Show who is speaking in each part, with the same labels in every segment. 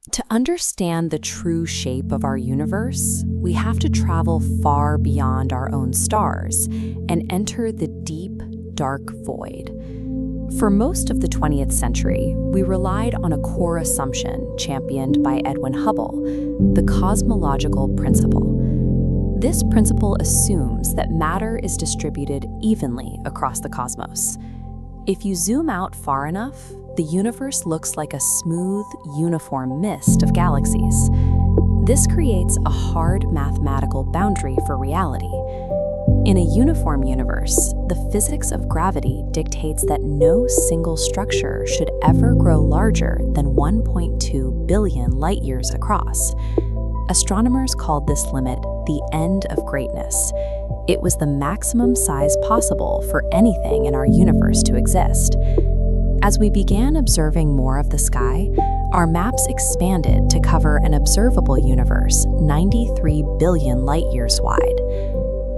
Speaker 1: To understand the true shape of our universe, we have to travel far beyond our own stars and enter the deep, dark void. For most of the 20th century, we relied on a core assumption championed by Edwin Hubble, the cosmological principle. This principle assumes that matter is distributed evenly across the cosmos. If you zoom out far enough, the universe looks like a smooth, uniform mist of galaxies. This creates a hard mathematical boundary for reality. In a uniform universe, the physics of gravity dictates that no single structure should ever grow larger than 1.2 billion light-years across. Astronomers called this limit the end of greatness. It was the maximum size possible for anything in our universe to exist. As we began observing more of the sky, our maps expanded to cover an observable universe 93 billion light-years wide.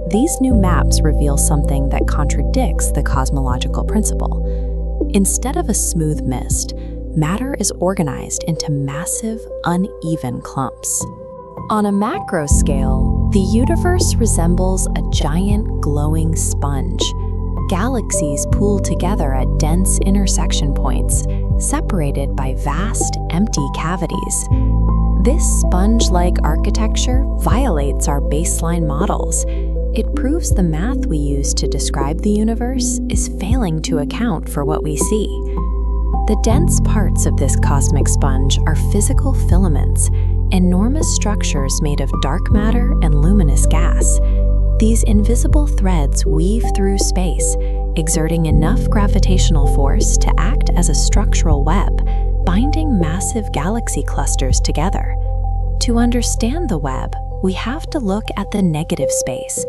Speaker 1: These new maps reveal something that contradicts the cosmological principle. Instead of a smooth mist, matter is organized into massive, uneven clumps. On a macro scale, the universe resembles a giant glowing sponge. Galaxies pool together at dense intersection points, separated by vast, empty cavities. This sponge-like architecture violates our baseline models. It proves the math we use to describe the universe is failing to account for what we see. The dense parts of this cosmic sponge are physical filaments, enormous structures made of dark matter and luminous gas. These invisible threads weave through space, exerting enough gravitational force to act as a structural web, binding massive galaxy clusters together. To understand the web, we have to look at the negative space.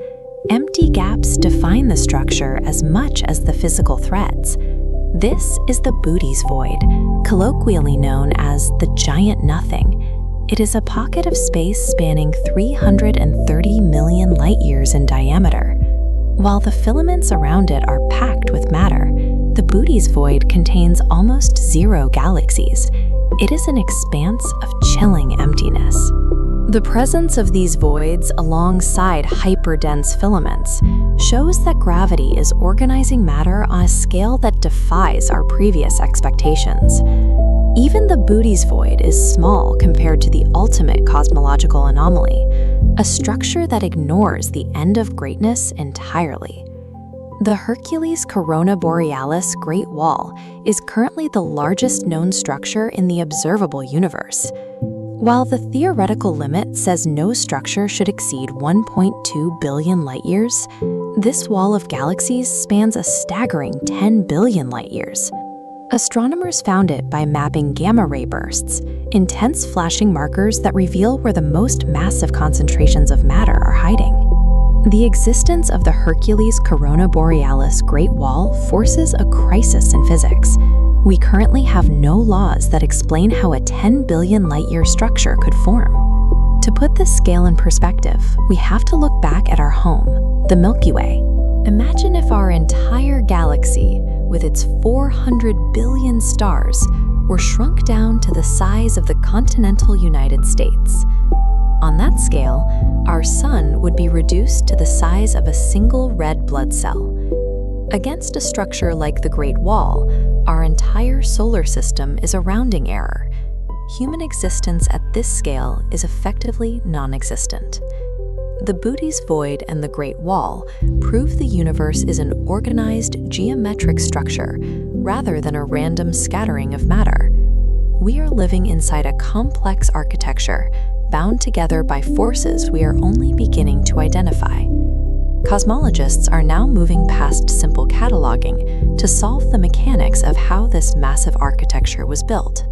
Speaker 1: Empty gaps define the structure as much as the physical threads. This is the Booty's void, colloquially known as the giant nothing. It is a pocket of space spanning 330 million light-years in diameter. While the filaments around it are packed with matter, the Booty's void contains almost zero galaxies. It is an expanse of chilling emptiness. The presence of these voids alongside hyperdense filaments shows that gravity is organizing matter on a scale that defies our previous expectations. Even the Booty's void is small compared to the ultimate cosmological anomaly, a structure that ignores the end of greatness entirely. The Hercules-Corona borealis Great Wall is currently the largest known structure in the observable universe. While the theoretical limit says no structure should exceed 1.2 billion light-years, this wall of galaxies spans a staggering 10 billion light-years. Astronomers found it by mapping gamma-ray bursts, intense flashing markers that reveal where the most massive concentrations of matter are hiding. The existence of the Hercules-Corona borealis Great Wall forces a crisis in physics. We currently have no laws that explain how a 10 billion light-year structure could form. To put this scale in perspective, we have to look back at our home, the Milky Way. Imagine if our entire galaxy, with its 400 billion stars, were shrunk down to the size of the continental United States. On that scale, our sun would be reduced to the size of a single red blood cell. Against a structure like the Great Wall, our entire solar system is a rounding error. Human existence at this scale is effectively non-existent. The Booty's void and the Great Wall prove the universe is an organized geometric structure rather than a random scattering of matter. We are living inside a complex architecture bound together by forces we are only beginning to identify. Cosmologists are now moving past simple cataloging to solve the mechanics of how this massive architecture was built.